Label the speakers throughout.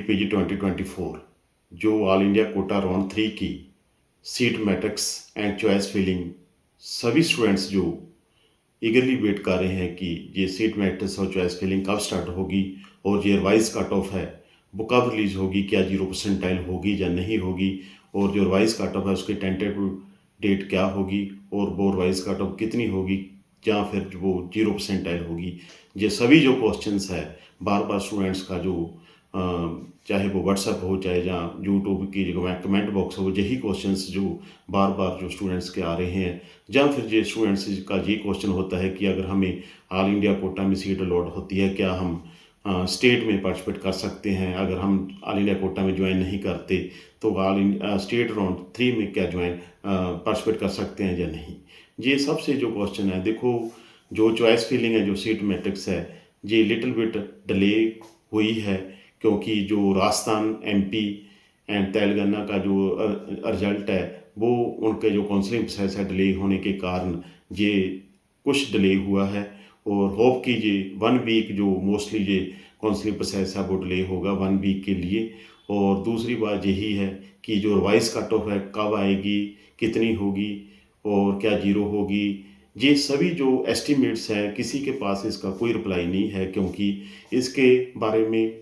Speaker 1: NEET PG 2024 जो all India quota round 3 की seat matrix and choice filling सभी students जो ईगरली वेट कर रहे हैं कि ये सीट मैट्रिक्स और चॉइस फिलिंग कब स्टार्ट होगी और ये रिवाइज कट ऑफ है वो कब रिलीज होगी, क्या 0% होगी या नहीं होगी, और जो रिवाइज कट ऑफ है उसकी टेंटेटिव डेट क्या होगी और वो रिवाइज कट ऑफ कितनी होगी या फिर वो 0% होगी। ये सभी जो क्वेश्चंस है बार बार स्टूडेंट्स का जो चाहे वो व्हाट्सएप हो चाहे जहाँ यूट्यूब की जो कमेंट बॉक्स हो, यही क्वेश्चंस जो बार बार जो स्टूडेंट्स के आ रहे हैं, या फिर ये स्टूडेंट्स का ये क्वेश्चन होता है कि अगर हमें ऑल इंडिया कोटा में सीट अलॉट होती है क्या हम स्टेट में पार्टिसिपेट कर सकते हैं, अगर हम ऑल इंडिया कोटा में ज्वाइन नहीं करते तो ऑल इंडिया स्टेट राउंड 3 में क्या ज्वाइन पार्टिसिपेट कर सकते हैं या नहीं। ये सबसे जो क्वेश्चन है, देखो जो चॉइस फिलिंग है, जो सीट मैट्रिक्स है, ये लिटिल बिट डिले हुई है क्योंकि जो राजस्थान, एमपी एंड तेलंगाना का जो रिजल्ट है वो उनके जो काउंसलिंग प्रोसेस है डिले होने के कारण ये कुछ डिले हुआ है। और होप कि ये 1 वीक जो मोस्टली ये काउंसलिंग प्रोसेस है वो डिले होगा 1 वीक के लिए। और दूसरी बात यही है कि जो रिवाइज कट ऑफ है कब आएगी, कितनी होगी और क्या 0 होगी, ये सभी जो एस्टिमेट्स हैं किसी के पास इसका कोई रिप्लाई नहीं है क्योंकि इसके बारे में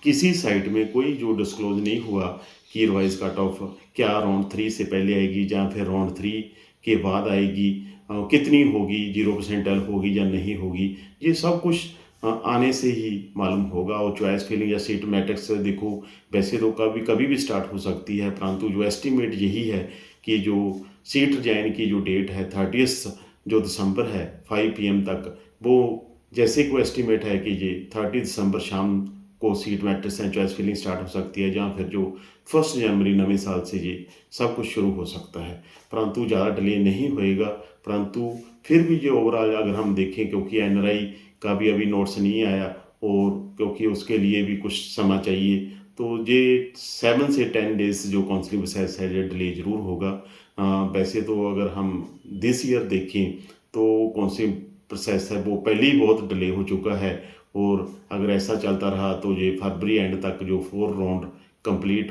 Speaker 1: किसी साइट में कोई जो डिस्क्लोज नहीं हुआ कि रिवाइज कट ऑफ क्या राउंड 3 से पहले आएगी या फिर राउंड 3 के बाद आएगी, कितनी होगी, 0% होगी या नहीं होगी, ये सब कुछ आने से ही मालूम होगा। और चॉइस फिलिंग या सीट मैट्रिक्स देखो वैसे तो कभी भी स्टार्ट हो सकती है, परंतु जो एस्टिमेट यही है कि जो सीट रिजाइन की जो डेट है 30 जो दिसंबर है 5 PM तक, वो जैसे कोई एस्टिमेट है कि ये 30 दिसंबर शाम को seat matrix and choice filling start हो सकती है, जहाँ फिर जो 1 जनवरी नवे साल से ये सब कुछ शुरू हो सकता है, परंतु ज़्यादा डिले नहीं होएगा। परंतु फिर भी जो ओवरऑल अगर हम देखें, क्योंकि एनआरआई का भी अभी नोट्स नहीं आया और क्योंकि उसके लिए भी कुछ समय चाहिए, तो ये 7 से 10 डेज जो काउंसलिंग प्रोसेस है ये डिले ज़रूर होगा। वैसे तो अगर हम दिस ईयर देखें तो काउंसलिंग प्रोसेस है वो पहले ही बहुत डिले हो चुका है और अगर ऐसा चलता रहा तो ये फरवरी एंड तक जो 4 राउंड कंप्लीट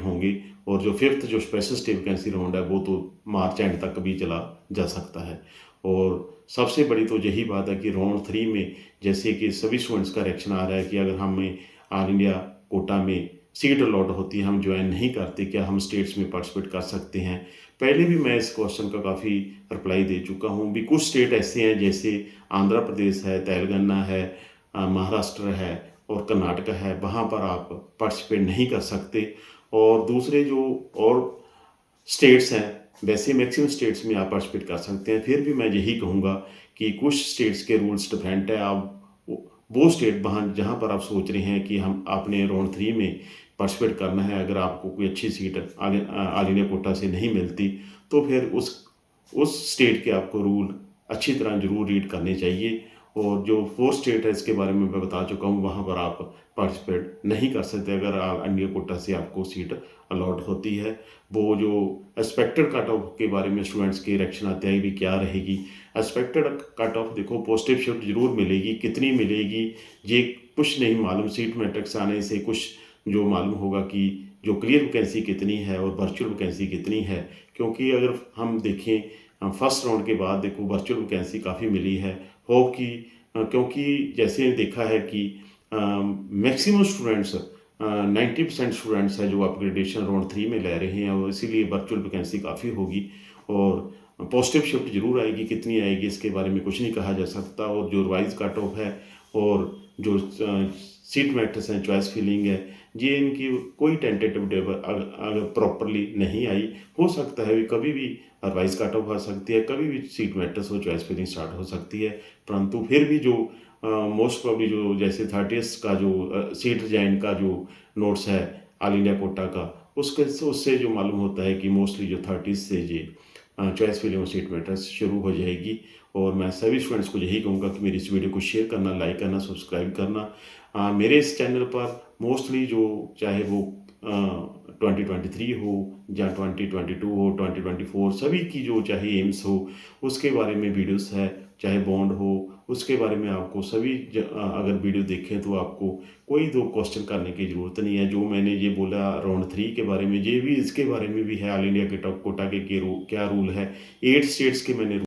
Speaker 1: होंगे और जो 5th जो स्पेशल स्टेट वैकेंसी राउंड है वो तो मार्च एंड तक भी चला जा सकता है। और सबसे बड़ी तो यही बात है कि राउंड 3 में जैसे कि सभी स्टूडेंट्स का रिएक्शन आ रहा है कि अगर हमें ऑल इंडिया कोटा में सीट अलॉट होती है, हम ज्वाइन नहीं करते, क्या हम स्टेट्स में पार्टिसिपेट कर सकते हैं। पहले भी मैं इस क्वेश्चन का काफ़ी रिप्लाई दे चुका हूँ भी कुछ स्टेट ऐसे हैं जैसे आंध्र प्रदेश है, तेलंगाना है, महाराष्ट्र है और कर्नाटका है, वहाँ पर आप पार्टिसिपेट नहीं कर सकते। और दूसरे जो और स्टेट्स हैं वैसे मैक्सिमम स्टेट्स में आप पार्टिसिपेट कर सकते हैं। फिर भी मैं यही कहूँगा कि कुछ स्टेट्स के रूल्स डिफरेंट है। आप वो स्टेट वहाँ जहाँ पर आप सोच रहे हैं कि हम आपने राउंड 3 में पार्टिसिपेट करना है, अगर आपको कोई अच्छी सीट ऑल इंडिया कोटा से नहीं मिलती तो फिर उस स्टेट के आपको रूल अच्छी तरह जरूर रीड करने चाहिए। और जो 4 स्टेट है इसके बारे में मैं बता चुका हूँ, वहाँ पर आप पार्टिसिपेट नहीं कर सकते अगर ऑल इंडिया कोटा से आपको सीट अलॉट होती है। वो जो एक्सपेक्टेड कट ऑफ के बारे में स्टूडेंट्स के रिएक्शन आते हैं भी क्या रहेगी। एक्सपेक्टेड कट ऑफ देखो पॉजिटिव शिफ्ट जरूर मिलेगी, कितनी मिलेगी ये कुछ नहीं मालूम, सीट मैट्रिक्स आने से कुछ जो मालूम होगा कि जो क्लियर वैकेंसी कितनी है और वर्चुअल वैकेंसी कितनी है। क्योंकि अगर हम देखें फर्स्ट राउंड के बाद देखो वर्चुअल वैकेंसी काफ़ी मिली है। होप कि क्योंकि जैसे देखा है कि मैक्सिमम स्टूडेंट्स 90% स्टूडेंट्स हैं जो अपग्रेडेशन राउंड 3 में ले रहे हैं और इसीलिए वर्चुअल वैकेंसी काफ़ी होगी और पॉजिटिव शिफ्ट जरूर आएगी, कितनी आएगी इसके बारे में कुछ नहीं कहा जा सकता। और जो रिवाइज कट ऑफ है और जो सीट मैट्रिक्स हैं, चॉइस फिलिंग है, ये इनकी कोई टेंटेटिव डेट अगर प्रॉपरली नहीं आई, हो सकता है कभी भी रिवाइज कट ऑफ आ सकती है, कभी भी सीट मैट्रिक्स और चॉइस फिलिंग स्टार्ट हो सकती है। परंतु फिर भी जो मोस्ट प्रॉब्ली जो जैसे 30 का जो सीट रिजाइन का जो नोट्स है ऑल इंडिया कोटा का, उससे जो मालूम होता है कि मोस्टली जो 30 से ये चॉइस फिलिंग और सीट मैट्रिक्स शुरू हो जाएगी। और मैं सभी स्टूडेंट्स को यही कहूँगा कि मेरी इस वीडियो को शेयर करना, लाइक करना, सब्सक्राइब करना। मेरे इस चैनल पर मोस्टली जो चाहे वो 2023 हो या 2022 हो, 2024 सभी की जो चाहे एम्स हो उसके बारे में वीडियोस है, चाहे बॉन्ड हो उसके बारे में आपको सभी अगर वीडियो देखें तो आपको कोई दो क्वेश्चन करने की ज़रूरत नहीं है। जो मैंने ये बोला राउंड 3 के बारे में, ये भी इसके बारे में भी है, ऑल इंडिया के टॉप कोटा के क्या रूल है। 8 स्टेट्स के मैंने